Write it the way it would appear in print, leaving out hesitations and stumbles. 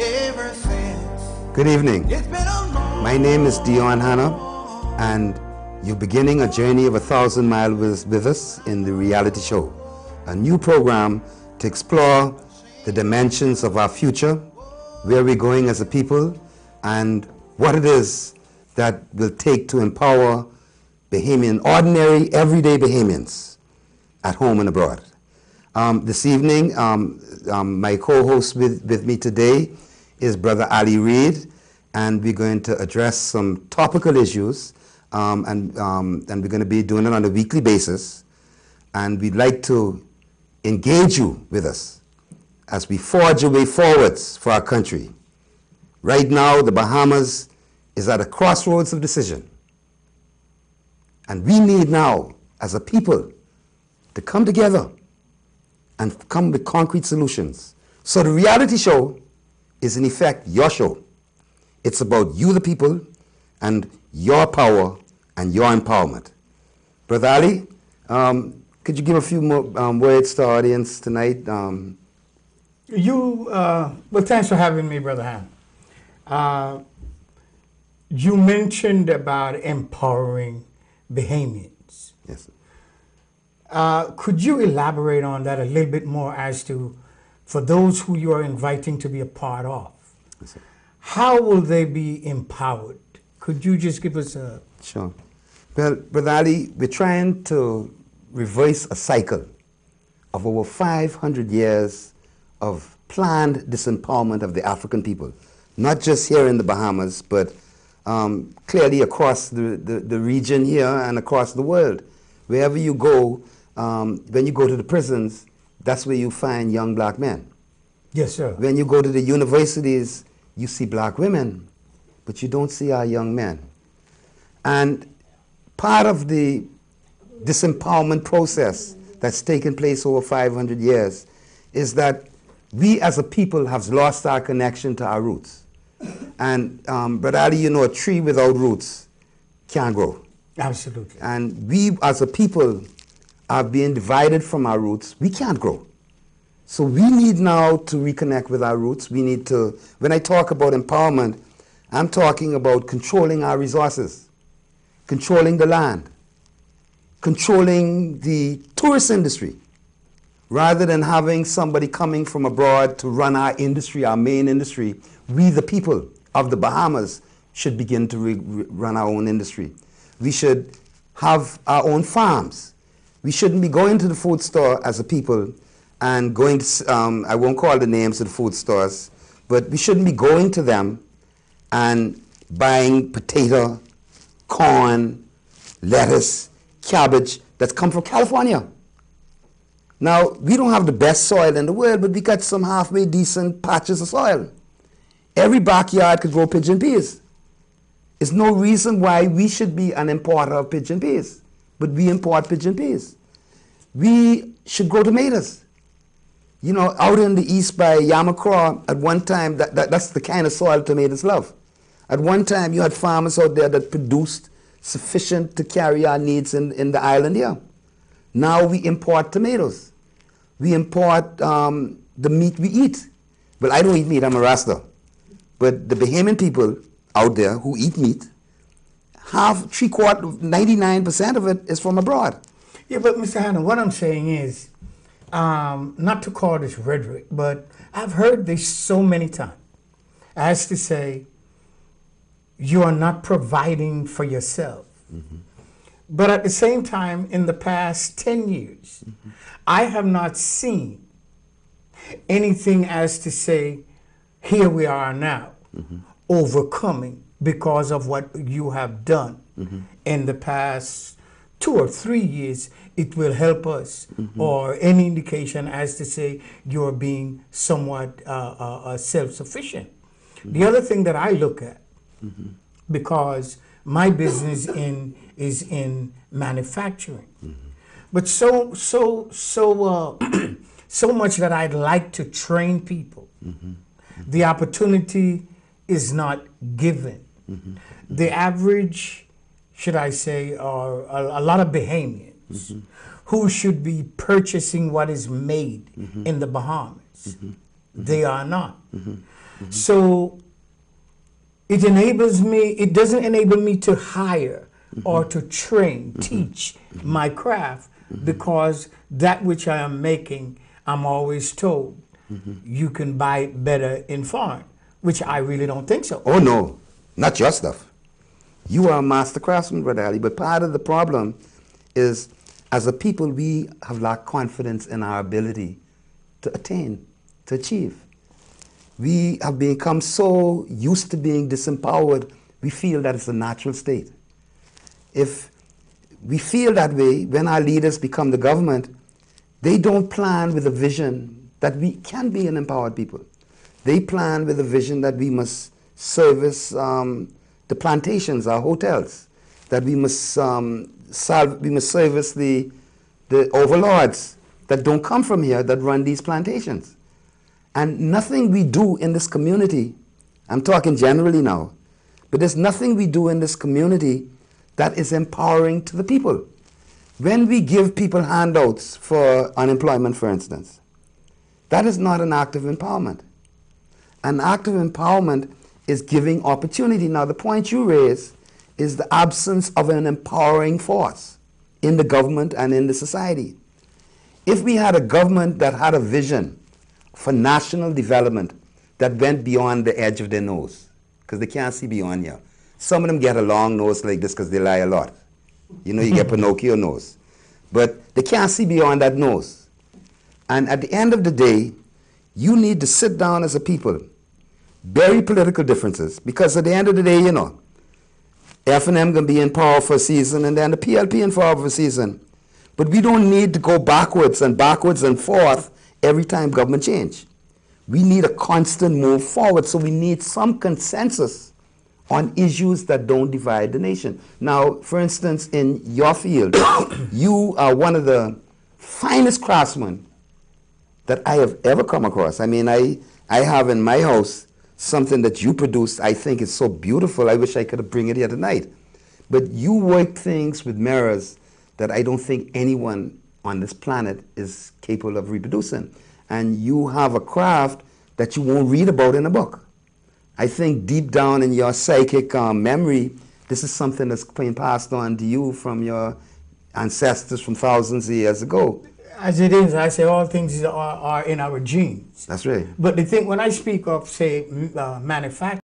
ever since. Good evening. It's been a long My name is Dion Hanna, and you're beginning a journey of 1,000 miles with us in the reality show, a new program to explore the dimensions of our future, where we're going as a people, and what it is that will take to empower Bahamian, ordinary, everyday Bahamians at home and abroad. This evening, my co-host with me today is Brother Ali Reid, and we're going to address some topical issues, and we're going to be doing it on a weekly basis. And we'd like to engage you with us as we forge a way forwards for our country. Right now, the Bahamas is at a crossroads of decision. And we need now, as a people, to come together and come with concrete solutions. So the reality show is, in effect, your show. It's about you, the people, and your power and your empowerment. Brother Ali, could you give a few more words to our audience tonight? Well, thanks for having me, Brother Han. You mentioned about empowering Bahamians. Yes. Could you elaborate on that a little bit more as to, for those who you are inviting to be a part of, Yes, how will they be empowered? Could you just give us a... Sure. Well, Brother Ali, we're trying to reverse a cycle of over 500 years of planned disempowerment of the African people, not just here in the Bahamas, but clearly across the region here and across the world. Wherever you go, when you go to the prisons, that's where you find young black men. Yes, sir. When you go to the universities, you see black women, but you don't see our young men. And part of the disempowerment process that's taken place over 500 years is that we as a people have lost our connection to our roots. And Brother Ali, you know, a tree without roots can't grow. Absolutely. And we as a people are being divided from our roots. We can't grow. So we need now to reconnect with our roots. We need to, when I talk about empowerment, I'm talking about controlling our resources, controlling the land, controlling the tourist industry, rather than having somebody coming from abroad to run our industry, our main industry. We, the people of the Bahamas, should begin to run our own industry. We should have our own farms. We shouldn't be going to the food store as a people and going to, I won't call the names of the food stores, but we shouldn't be going to them and buying potato, corn, lettuce, cabbage that's come from California. Now, we don't have the best soil in the world, but we got some halfway decent patches of soil. Every backyard could grow pigeon peas. There's no reason why we should be an importer of pigeon peas, but we import pigeon peas. We should grow tomatoes. You know, out in the east by Yamacraw, at one time, that's the kind of soil tomatoes love. At one time, you had farmers out there that produced sufficient to carry our needs in the island here. Now we import tomatoes. We import the meat we eat. Well, I don't eat meat, I'm a Rasta. But the Bahamian people out there who eat meat, 99% of it is from abroad. Yeah, but Mr. Hanna, what I'm saying is, not to call this rhetoric, but I've heard this so many times, as to say, you are not providing for yourself. Mm-hmm. But at the same time, in the past 10 years, mm-hmm. I have not seen anything as to say, here we are now, mm-hmm. overcoming because of what you have done mm-hmm. in the past 2 or 3 years. It will help us, mm-hmm. or any indication as to say you're being somewhat self-sufficient. Mm-hmm. The other thing that I look at, mm-hmm. because my business is in manufacturing, mm-hmm. but so much that I'd like to train people. Mm-hmm. Mm-hmm. The opportunity is not given. Mm-hmm. The average, should I say, or a lot of Bahamians, mm-hmm. who should be purchasing what is made mm-hmm. in the Bahamas, mm-hmm. They are not. So it enables me, it doesn't enable me to hire or to train, teach my craft, because that which I am making, I'm always told, you can buy it better in foreign, which I really don't think so. Oh no, not your stuff. You are a master craftsman, Brother Ali, but part of the problem is, as a people, we have lacked confidence in our ability to attain, to achieve. We have become so used to being disempowered, we feel that it's a natural state. If we feel that way, when our leaders become the government, they don't plan with a vision that we can be an empowered people. They plan with a vision that we must service the plantations, our hotels, that we must service the overlords that don't come from here, that run these plantations. And nothing we do in this community, I'm talking generally now, but there's nothing we do in this community that is empowering to the people. When we give people handouts for unemployment, for instance, that is not an act of empowerment. An act of empowerment is giving opportunity. Now, the point you raise is the absence of an empowering force in the government and in the society. If we had a government that had a vision for national development that went beyond the edge of their nose, because they can't see beyond here. Some of them get a long nose like this because they lie a lot. You know, you get Pinocchio nose. But they can't see beyond that nose. And at the end of the day, you need to sit down as a people, bury political differences, because at the end of the day, you know, F&M going to be in power for a season, and then the PLP in power for a season. But we don't need to go backwards and forth every time government change. We need a constant move forward, so we need some consensus on issues that don't divide the nation. Now, for instance, in your field, you are one of the finest craftsmen that I have ever come across. I mean, I have in my house something that you produced. I think is so beautiful. I wish I could bring it here tonight. But you work things with mirrors that I don't think anyone on this planet is capable of reproducing. And you have a craft that you won't read about in a book. I think deep down in your psychic memory, this is something that's being passed on to you from your ancestors from thousands of years ago. As it is, I say all things are in our genes. That's right. But the thing, when I speak of, say, manufacturing,